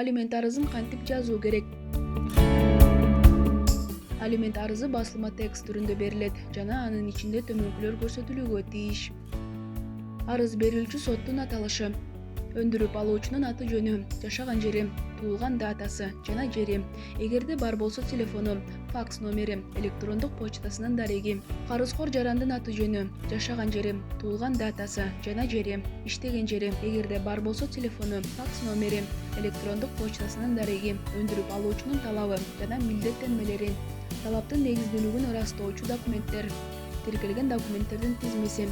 Алимент арызын кантип жазуу керек? Алимент арызы басылма текст түрүндө берилет жана анын ичинде төмөнкүлөр көрсөтүлүүгө тийиш. Арыз берүүчү соттун аталышы, өндүрүп алуучунун аты жөнү, жашаган жери, туулган датасы жана жери, эгерде бар болсо телефону, факс номери, электрондук почтасынын дареги, карызкор жарандын аты жөнү, жашаган жери, туулган датасы жана жери, иштеген жери, эгерде бар болсо телефону, факс номери, электрондук почтасынын дареги, өндүрүп алуучунун талабы жана милдеттенмелери, талаптын негиздүүлүгүн ырастоочу документтер, тиркелген документтердин тизмеси,